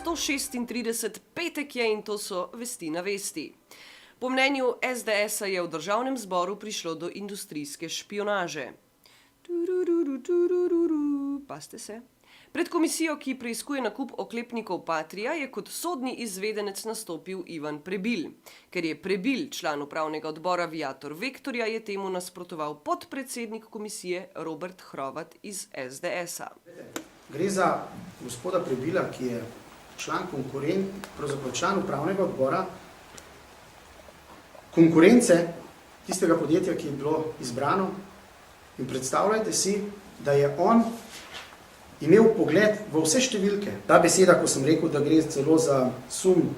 136, petek je in to so vesti na vesti. Po mnenju SDS-a je v državnem zboru prišlo do industrijske špionaže. Paste se. Pred komisijo, ki preiskuje nakup oklepnikov Patria, je kot sodni izvedenec nastopil Ivan Prebil. Ker je Prebil član upravnega odbora Viator Vektorja, je temu nasprotoval podpredsednik komisije Robert Hrovat iz SDS-a. Gre za gospoda Prebila, ki je pravzaprav član upravnega odbora konkurence tistega podjetja, ki je bilo izbrano. In predstavljajte si, da je on imel pogled v vse številke. Ta beseda, ko sem rekel, da gre celo za sum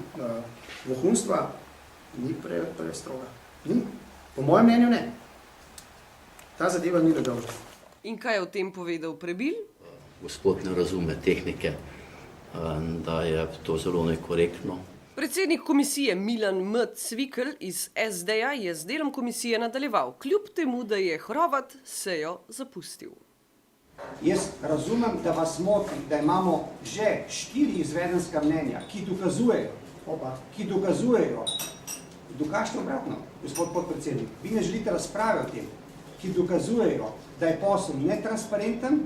vohunstva, ni prestroga. Ni. Po mojem mnenju ne. Ta zadeva ni legalna. In kaj je o tem povedal Prebil? Gospod ne razume tehnike, da je to zelo nekorektno. Predsednik komisije Milan M. Cvikl iz SD-ja je z delom komisije nadaljeval, kljub temu, da je Hrovat sejo zapustil. Jaz razumem, da vas moti, da imamo že 4 izvedenska mnenja, ki dokazujejo, dokažite obratno, gospod podpredsednik, vi ne želite razprave o tem, ki dokazujejo, da je posel netransparenten,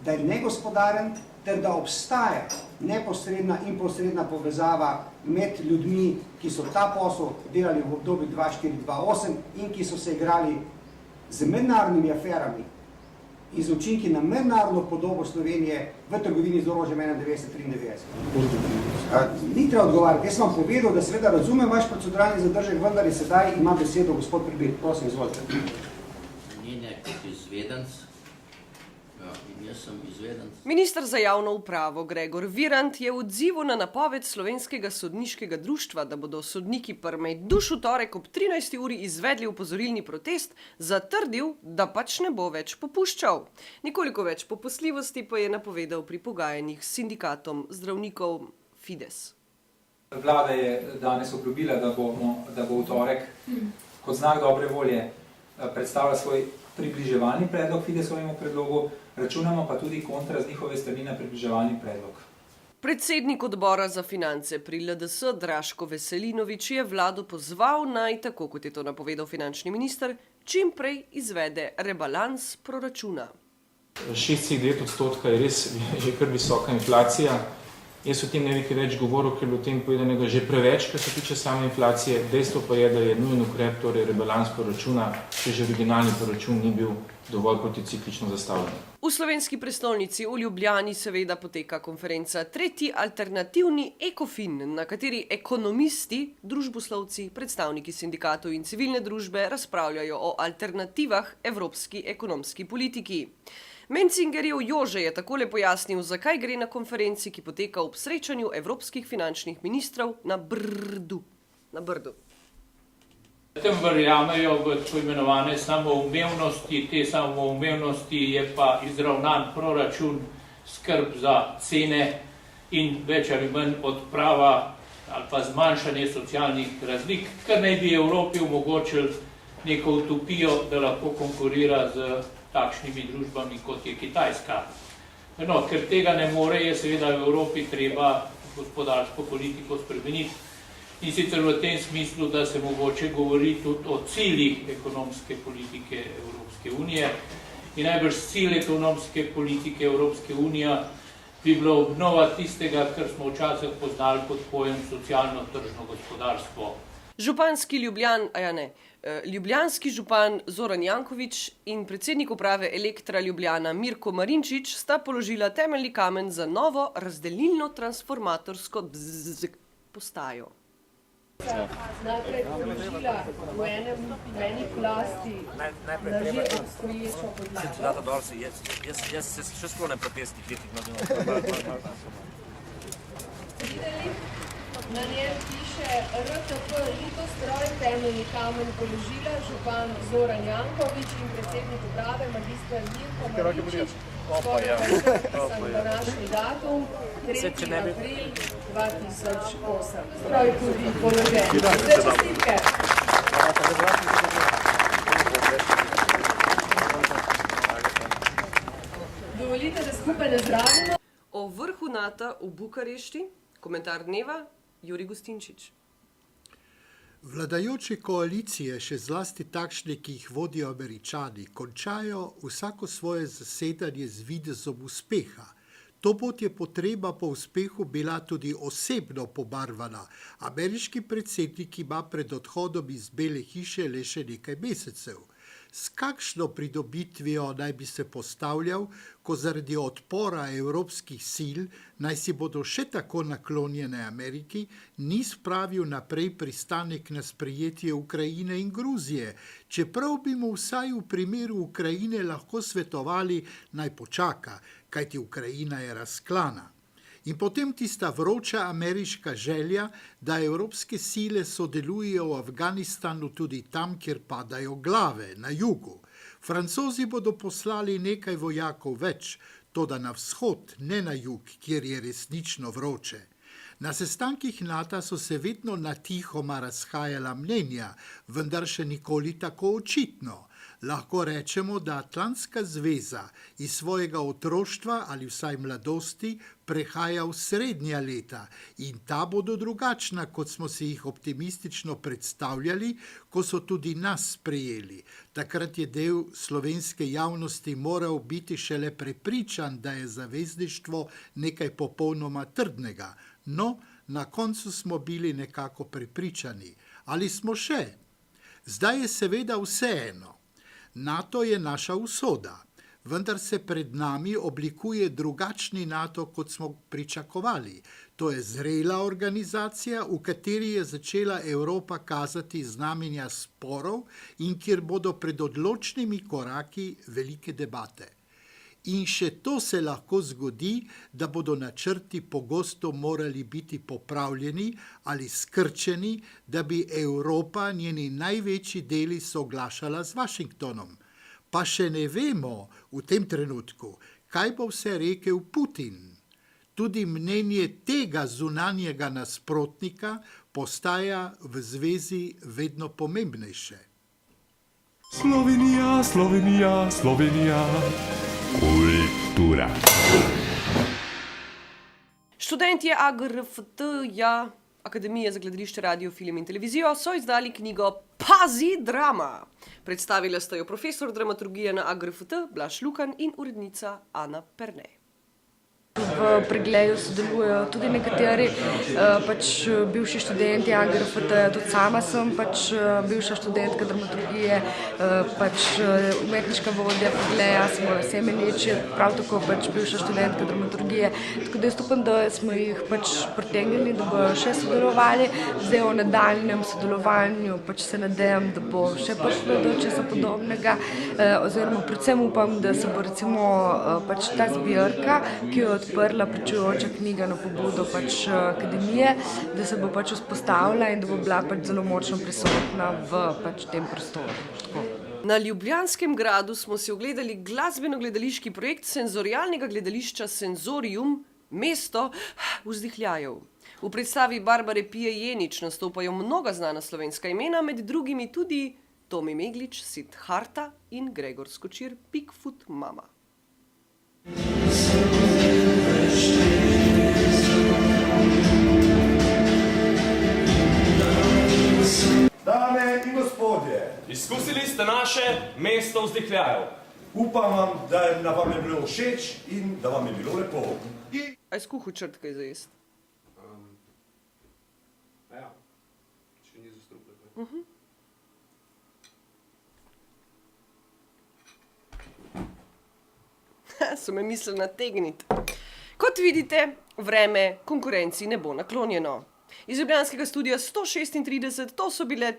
da je negospodaren, ter da obstaja neposredna in posredna povezava med ljudmi, ki so ta posel delali v obdobju 2004-2008 in ki so se igrali z mednarodnimi aferami in z učinki na mednarodno podobo Slovenije v trgovini z orožjem 1991-1993. Ni treba odgovarjati. Jaz sem vam povedal, da seveda razumem vaš proceduralni zadržek, vendar je sedaj ima besedo gospod Prebil. Prosim, izvolite. Mnenje kot izvedenc. Minister za javno upravo Gregor Virant je v odzivu na napoved Slovenskega sodniškega društva, da bodo sodniki Prmejduš v torek ob 13. uri izvedli opozorilni protest, zatrdil, da pač ne bo več popuščal. Nekoliko več popustljivosti pa je napovedal pri pogajanjih s sindikatom zdravnikov Fides. Vlada je danes obljubila, da bo v torek kot znak dobre volje predstavila svoj približevalni predlog Fidesovemu predlogu, računamo pa tudi kontra z njihove strani na približevalni predlog. Predsednik odbora za finance pri LDS Draško Veselinovič je vlado pozval naj, tako kot je to napovedal finančni minister, čim prej izvede rebalans proračuna. 6,9% je res že kar visoka inflacija. Jaz o tem ne bi kaj več govoril, ker je bilo o tem povedanega že preveč, kar se tiče same inflacije. Dejstvo pa je, da je nujen ukrep, torej rebalans proračuna, če že originalni proračun ni bil dovolj proticiklično zastavljen. V slovenski prestolnici v Ljubljani seveda poteka konferenca Tretji alternativni ECOFIN, na kateri ekonomisti, družboslovci, predstavniki sindikatov in civilne družbe razpravljajo o alternativah evropski ekonomski politiki. Mencingerjev Jože je takole pojasnil, zakaj gre na konferenci, ki poteka ob srečanju evropskih finančnih ministrov na Brdu. Tem verjamejo v tako imenovane samoumevnosti, te samoumevnosti je pa izravnan proračun, skrb za cene in več ali manj odprava ali pa zmanjšanje socialnih razlik, kar naj bi Evropi omogočil neko utopijo, da lahko konkurira z takšnimi družbami, kot je Kitajska. No, ker tega ne more, je seveda v Evropi treba gospodarsko politiko spremeniti. In sicer v tem smislu, da se mogoče govori tudi o ciljih ekonomske politike Evropske unije. In najbrž cilj ekonomske politike Evropske unije bi bilo obnova tistega, kar smo včasih poznali pod pojem socialno-tržno gospodarstvo. Ljubljanski župan Zoran Janković in predsednik uprave Elektra Ljubljana Mirko Marinčič sta položila temeljni kamen za novo razdelilno transformatorsko postajo. Najprej položila v eni plasti na že obstoječo podlago. Jaz se še sklonem protesti kritik. Videli? Na njej piše RTP Litostroj, temeljni kamen položila župan Zoran Janković in predsednik uprave magister Mirko Marinčič. Skoraj pisan današnji datum, 3. april 2008. Stroj tudi položen. Vse čestitke. Dovolite, da skupaj nazdravimo. O vrhu NATO v Bukarešti, Komentar dneva, Jurij Gustinčič. Vladajoče koalicije, še zlasti takšne, ki jih vodijo Američani, končajo vsako svoje zasedanje z videzom uspeha. To pot je potreba po uspehu bila tudi osebno pobarvana. Ameriški predsednik ima pred odhodom iz Bele hiše le še nekaj mesecev. S kakšno pridobitvijo naj bi se postavljal, ko zaradi odpora evropskih sil, naj si bodo še tako naklonjene Ameriki, ni spravil naprej pristanek na sprejetje Ukrajine in Gruzije, čeprav bi mu vsaj v primeru Ukrajine lahko svetovali naj počaka, kajti Ukrajina je razklana. In potem tista vroča ameriška želja, da evropske sile sodelujejo v Afganistanu tudi tam, kjer padajo glave, na jugu. Francozi bodo poslali nekaj vojakov več, toda na vzhod, ne na jug, kjer je resnično vroče. Na sestankih NATO so se vedno natihoma razhajala mnenja, vendar še nikoli tako očitno. Lahko rečemo, da Atlantska zveza iz svojega otroštva ali vsaj mladosti prehaja v srednja leta in ta bodo drugačna, kot smo si jih optimistično predstavljali, ko so tudi nas sprejeli. Takrat je del slovenske javnosti moral biti šele prepričan, da je zavezništvo nekaj popolnoma trdnega. No, na koncu smo bili nekako prepričani. Ali smo še? Zdaj je seveda vseeno. NATO je naša usoda, vendar se pred nami oblikuje drugačni NATO, kot smo pričakovali. To je zrela organizacija, v kateri je začela Evropa kazati znamenja sporov in kjer bodo pred odločnimi koraki velike debate. In še to se lahko zgodi, da bodo načrti pogosto morali biti popravljeni ali skrčeni, da bi Evropa njeni največji deli soglašala z Washingtonom. Pa še ne vemo v tem trenutku, kaj bo vse rekel Putin. Tudi mnenje tega zunanjega nasprotnika postaja v zvezi vedno pomembnejše. Slovenija, Slovenija, Slovenija. Kultura. Študentje AGRFT-ja, Akademije za gledališče, radio, film in televizijo, so izdali knjigo Pazi, drama. Predstavila sta jo profesor dramaturgije na AGRFT Blaž Lukan in urednica Ana Perne. V pregledu sodelujejo tudi nekateri bivši študenti AGRFT-ja, tudi sama sem bivša študentka dramaturgije, umetniška vodja pregleja, Simona Semenič je prav tako bivša študentka dramaturgije. Tako da jaz upam, da smo jih pritegnili, da bojo še sodelovali. Zdaj o nadaljnjem sodelovanju se nadejam, da bo še prišlo do česa podobnega, oziroma predvsem upam, da se bo recimo ta zbirka, ki jo odprla pričujoča knjiga na pobudo Akademije, da se bo vzpostavila in da bo bila zelo močno prisotna v tem prostoru. Na Ljubljanskem gradu smo si ogledali glasbeno-gledališki projekt senzorialnega gledališča Senzorium, mesto vzdihljajev. V predstavi Barbare Pije Jenič nastopajo mnoga znana slovenska imena, med drugimi tudi Tomi Meglič, Siddharta in Gregor Skočir, Bigfoot Mama. Dame in gospodje, izkusili ste naše mesto vzdihljajev. Upam vam, da vam je bilo všeč in da vam je bilo lepo. A je skuhal črt kaj za jest? Ja, še ni zastrupljeno. So me mislili nategniti. Kot vidite, vreme konkurenci ne bo naklonjeno. Iz ljubljanskega studia 136, to so bile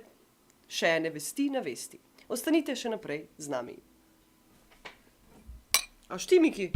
še ene vesti na vesti. Ostanite še naprej z nami. A štimiki?